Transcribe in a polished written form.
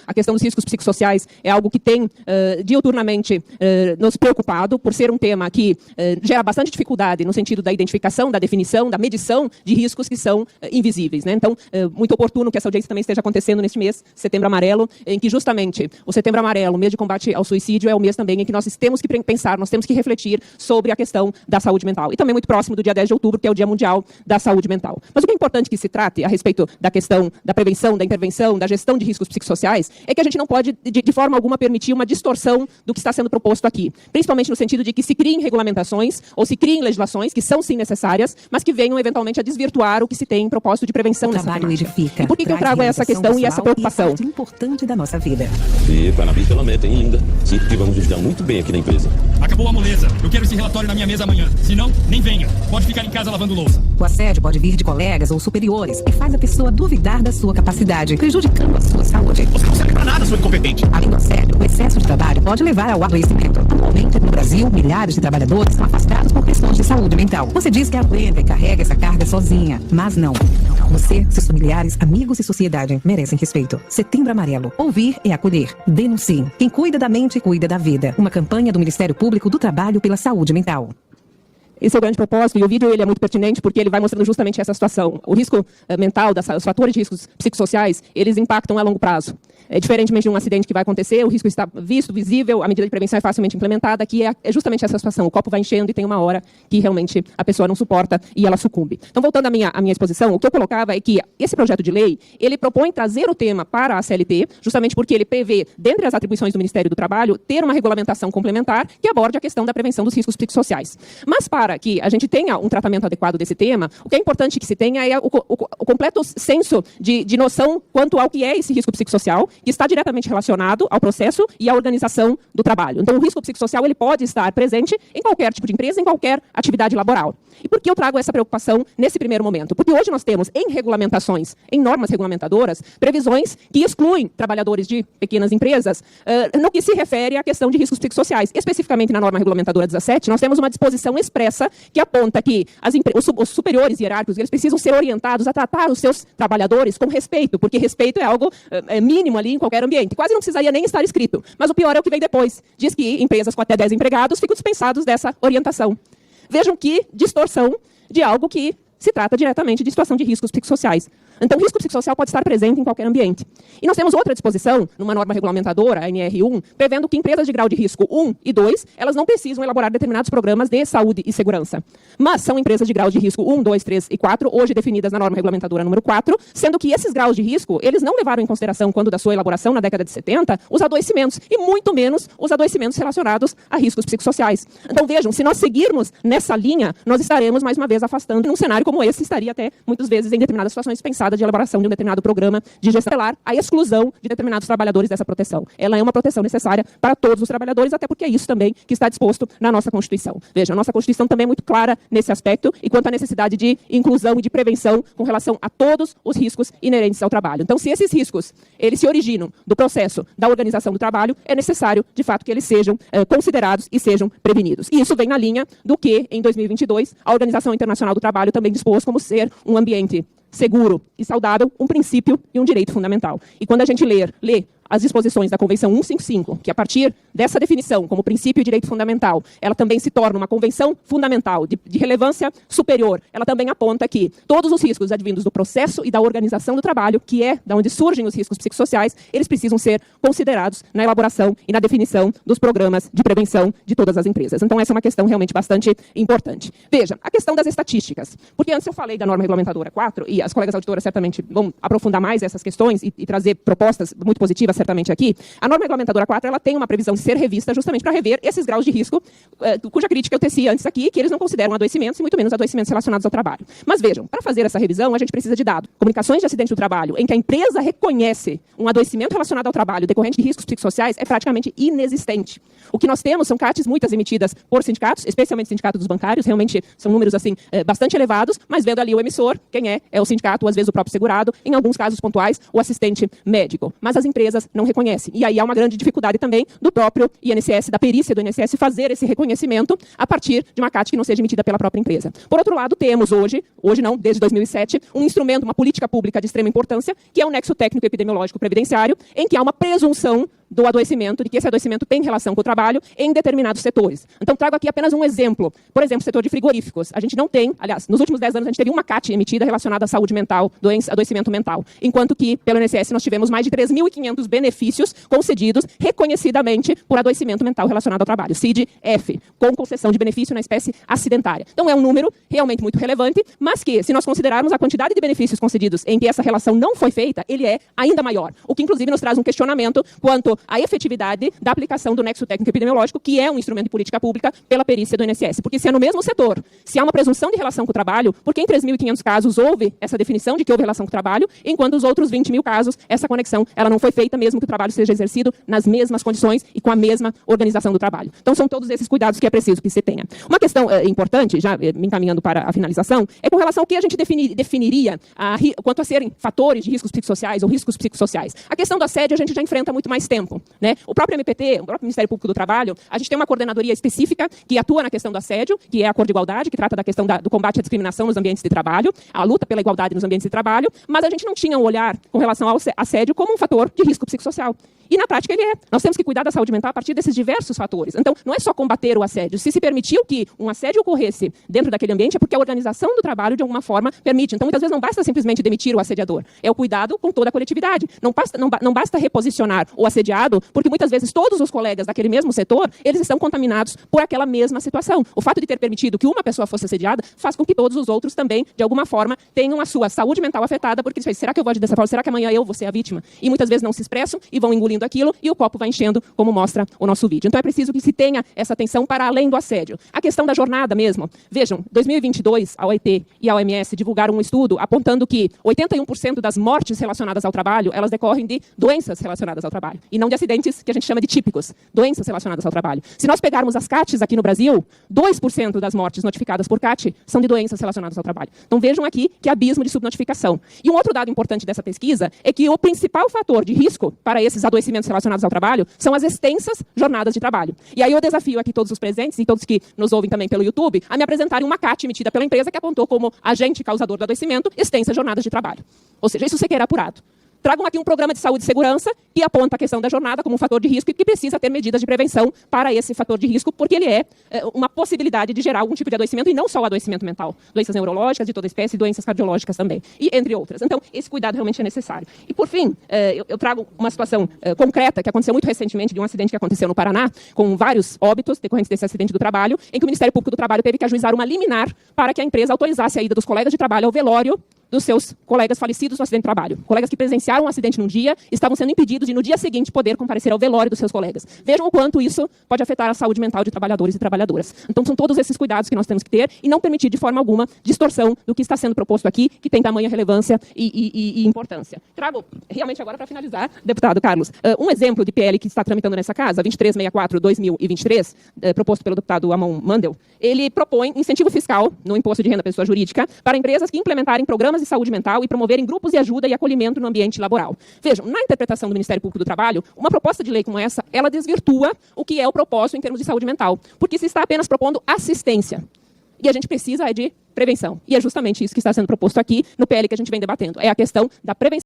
A questão dos riscos psicossociais é algo que tem diuturnamente nos preocupado, por ser um tema que gera bastante dificuldade no sentido da identificação, da definição, da medição de riscos que são invisíveis, né? Então, muito oportuno que essa audiência também esteja acontecendo neste mês, Setembro Amarelo, em que justamente o Setembro Amarelo, o mês de combate ao suicídio, é o mês também em que nós temos que pensar, nós temos que refletir sobre a questão da saúde mental. E também muito próximo do dia 10 de outubro, que é o Dia Mundial da Saúde Mental. Mas o que é importante que se trate a respeito da questão da prevenção, da intervenção, da gestão de riscos psicossociais, é que a gente não pode, de forma alguma, permitir uma distorção do que está sendo proposto aqui. Principalmente no sentido de que se criem regulamentações ou se criem legislações que são sim necessárias, mas que venham eventualmente a desvirtuar o que se tem em propósito de prevenção nessa temática. E por que eu trago essa questão e essa preocupação? É importante da nossa vida. E parabéns pela meta, hein, linda? Sinto que vamos nos dar muito bem aqui na empresa. Acabou a moleza. Eu quero esse relatório na minha mesa amanhã. Se não, nem venha. Pode ficar em casa lavando louça. O assédio pode vir de colegas ou superiores e faz a pessoa duvidar da sua capacidade, prejudicando a sua saúde. Você não serve pra nada, sua incompetente. Além do assédio, o excesso de trabalho pode levar ao adoecimento. Atualmente, no Brasil, milhares de trabalhadores são afastados por questões de saúde mental. Você diz que aguenta e carrega essa carga sozinha, mas não. Você, seus familiares, amigos e sociedade merecem respeito. Setembro Amarelo. Ouvir é acolher. Denuncie. Quem cuida da mente, cuida da vida. Uma campanha do Ministério Público do Trabalho pela Saúde Mental. Esse é o grande propósito, e o vídeo ele é muito pertinente porque ele vai mostrando justamente essa situação. O risco mental, os fatores de riscos psicossociais, eles impactam a longo prazo. Diferentemente de um acidente que vai acontecer, o risco está visto, visível, a medida de prevenção é facilmente implementada, que é justamente essa situação. O copo vai enchendo e tem uma hora que realmente a pessoa não suporta e ela sucumbe. Então, voltando à minha exposição, o que eu colocava é que esse projeto de lei, ele propõe trazer o tema para a CLT, justamente porque ele prevê, dentre as atribuições do Ministério do Trabalho, ter uma regulamentação complementar que aborde a questão da prevenção dos riscos psicossociais. Mas para que a gente tenha um tratamento adequado desse tema, o que é importante que se tenha é o completo senso de noção quanto ao que é esse risco psicossocial, que está diretamente relacionado ao processo e à organização do trabalho. Então, o risco psicossocial ele pode estar presente em qualquer tipo de empresa, em qualquer atividade laboral. E por que eu trago essa preocupação nesse primeiro momento? Porque hoje nós temos, em regulamentações, em normas regulamentadoras, previsões que excluem trabalhadores de pequenas empresas no que se refere à questão de riscos psicossociais. Especificamente na norma regulamentadora 17, nós temos uma disposição expressa que aponta que os superiores hierárquicos eles precisam ser orientados a tratar os seus trabalhadores com respeito, porque respeito é algo mínimo ali em qualquer ambiente. Quase não precisaria nem estar escrito. Mas o pior é o que vem depois. Diz que empresas com até 10 empregados ficam dispensados dessa orientação. Vejam que distorção de algo que se trata diretamente de situação de riscos psicossociais. Então, o risco psicossocial pode estar presente em qualquer ambiente. E nós temos outra disposição, numa norma regulamentadora, a NR1, prevendo que empresas de grau de risco 1 e 2, elas não precisam elaborar determinados programas de saúde e segurança. Mas são empresas de grau de risco 1, 2, 3 e 4, hoje definidas na norma regulamentadora número 4, sendo que esses graus de risco, eles não levaram em consideração, quando da sua elaboração, na década de 70, os adoecimentos, e muito menos os adoecimentos relacionados a riscos psicossociais. Então, vejam, se nós seguirmos nessa linha, nós estaremos, mais uma vez, afastando, num cenário como esse, estaria até, muitas vezes, em determinadas situações, pensada de elaboração de um determinado programa de gestão, a exclusão de determinados trabalhadores dessa proteção. Ela é uma proteção necessária para todos os trabalhadores, até porque é isso também que está disposto na nossa Constituição. Veja, a nossa Constituição também é muito clara nesse aspecto e quanto à necessidade de inclusão e de prevenção com relação a todos os riscos inerentes ao trabalho. Então, se esses riscos eles se originam do processo da organização do trabalho, é necessário, de fato, que eles sejam considerados e sejam prevenidos. E isso vem na linha do que, em 2022, a Organização Internacional do Trabalho também dispôs como ser um ambiente seguro e saudável, um princípio e um direito fundamental. E quando a gente lê as disposições da Convenção 155, que a partir dessa definição como princípio e direito fundamental, ela também se torna uma convenção fundamental de relevância superior. Ela também aponta que todos os riscos advindos do processo e da organização do trabalho, que é da onde surgem os riscos psicossociais, eles precisam ser considerados na elaboração e na definição dos programas de prevenção de todas as empresas. Então, essa é uma questão realmente bastante importante. Veja, a questão das estatísticas. Porque antes eu falei da norma regulamentadora 4, e as colegas auditoras certamente vão aprofundar mais essas questões e trazer propostas muito positivas certamente aqui. A norma regulamentadora 4, ela tem uma previsão de ser revista justamente para rever esses graus de risco, cuja crítica eu teci antes aqui, que eles não consideram adoecimentos e muito menos adoecimentos relacionados ao trabalho. Mas vejam, para fazer essa revisão, a gente precisa de dados. Comunicações de acidente do trabalho, em que a empresa reconhece um adoecimento relacionado ao trabalho decorrente de riscos psicossociais, é praticamente inexistente. O que nós temos são CATs muitas emitidas por sindicatos, especialmente o sindicato dos bancários, realmente são números assim bastante elevados, mas vendo ali o emissor, quem é o sindicato, ou às vezes o próprio segurado, em alguns casos pontuais, o assistente médico. Mas as empresas não reconhecem. E aí há uma grande dificuldade também do próprio INSS, da perícia do INSS, fazer esse reconhecimento a partir de uma CAT que não seja emitida pela própria empresa. Por outro lado, temos hoje não, desde 2007, um instrumento, uma política pública de extrema importância, que é o nexo técnico epidemiológico previdenciário, em que há uma presunção do adoecimento, de que esse adoecimento tem relação com o trabalho em determinados setores. Então, trago aqui apenas um exemplo. Por exemplo, o setor de frigoríficos. A gente não tem, aliás, nos últimos 10 anos a gente teve uma CAT emitida relacionada à saúde mental, adoecimento mental. Enquanto que, pelo INSS, nós tivemos mais de 3.500 benefícios concedidos reconhecidamente por adoecimento mental relacionado ao trabalho. CID-F, com concessão de benefício na espécie acidentária. Então, é um número realmente muito relevante, mas que, se nós considerarmos a quantidade de benefícios concedidos em que essa relação não foi feita, ele é ainda maior. O que, inclusive, nos traz um questionamento quanto à efetividade da aplicação do nexo técnico epidemiológico, que é um instrumento de política pública pela perícia do INSS. Porque se é no mesmo setor, se há uma presunção de relação com o trabalho, por que em 3.500 casos houve essa definição de que houve relação com o trabalho, enquanto os outros 20.000 casos, essa conexão ela não foi feita, mesmo que o trabalho seja exercido nas mesmas condições e com a mesma organização do trabalho. Então, são todos esses cuidados que é preciso que se tenha. Uma questão importante, já me encaminhando para a finalização, é com relação ao que a gente definiria quanto a serem fatores de riscos psicossociais ou riscos psicossociais. A questão do assédio a gente já enfrenta há muito mais tempo, né? O próprio MPT, o próprio Ministério Público do Trabalho, a gente tem uma coordenadoria específica que atua na questão do assédio, que é a Cor de Igualdade, que trata da questão do combate à discriminação nos ambientes de trabalho, a luta pela igualdade nos ambientes de trabalho, mas a gente não tinha um olhar com relação ao assédio como um fator de risco psicossocial. E na prática ele é. Nós temos que cuidar da saúde mental a partir desses diversos fatores. Então, não é só combater o assédio. Se permitiu que um assédio ocorresse dentro daquele ambiente, é porque a organização do trabalho, de alguma forma, permite. Então, muitas vezes não basta simplesmente demitir o assediador. É o cuidado com toda a coletividade. Não basta reposicionar o assediado, porque muitas vezes todos os colegas daquele mesmo setor, eles estão contaminados por aquela mesma situação. O fato de ter permitido que uma pessoa fosse assediada faz com que todos os outros também, de alguma forma, tenham a sua saúde mental afetada, porque será que eu vou agir dessa forma? Será que amanhã eu vou ser a vítima? E muitas vezes não se expressam e vão engolindo aquilo e o copo vai enchendo, como mostra o nosso vídeo. Então é preciso que se tenha essa atenção para além do assédio. A questão da jornada mesmo. Vejam, 2022, a OIT e a OMS divulgaram um estudo apontando que 81% das mortes relacionadas ao trabalho, elas decorrem de doenças relacionadas ao trabalho. E não de acidentes que a gente chama de típicos. Doenças relacionadas ao trabalho. Se nós pegarmos as CATs aqui no Brasil, 2% das mortes notificadas por CAT são de doenças relacionadas ao trabalho. Então vejam aqui que abismo de subnotificação. E um outro dado importante dessa pesquisa é que o principal fator de risco para esses adoecimentos relacionados ao trabalho são as extensas jornadas de trabalho. E aí eu desafio aqui todos os presentes e todos que nos ouvem também pelo YouTube a me apresentarem uma CAT emitida pela empresa que apontou como agente causador do adoecimento extensas jornadas de trabalho. Ou seja, isso sequer é apurado. Tragam aqui um programa de saúde e segurança que aponta a questão da jornada como um fator de risco e que precisa ter medidas de prevenção para esse fator de risco, porque ele é uma possibilidade de gerar algum tipo de adoecimento, e não só o adoecimento mental. Doenças neurológicas de toda espécie, doenças cardiológicas também, e entre outras. Então, esse cuidado realmente é necessário. E, por fim, eu trago uma situação concreta que aconteceu muito recentemente, de um acidente que aconteceu no Paraná, com vários óbitos decorrentes desse acidente do trabalho, em que o Ministério Público do Trabalho teve que ajuizar uma liminar para que a empresa autorizasse a ida dos colegas de trabalho ao velório dos seus colegas falecidos no acidente de trabalho. Colegas que presenciaram um acidente num dia estavam sendo impedidos de, no dia seguinte, poder comparecer ao velório dos seus colegas. Vejam o quanto isso pode afetar a saúde mental de trabalhadores e trabalhadoras. Então, são todos esses cuidados que nós temos que ter e não permitir, de forma alguma, distorção do que está sendo proposto aqui, que tem tamanha relevância e importância. Trago, realmente agora, para finalizar, deputado Carlos, um exemplo de PL que está tramitando nessa casa, 2364-2023, proposto pelo deputado Amon Mandel. Ele propõe incentivo fiscal no imposto de renda à pessoa jurídica para empresas que implementarem programas de saúde mental e promoverem grupos de ajuda e acolhimento no ambiente laboral. Vejam, na interpretação do Ministério Público do Trabalho, uma proposta de lei como essa, ela desvirtua o que é o propósito em termos de saúde mental, porque se está apenas propondo assistência. E a gente precisa de prevenção. E é justamente isso que está sendo proposto aqui no PL que a gente vem debatendo. É a questão da prevenção.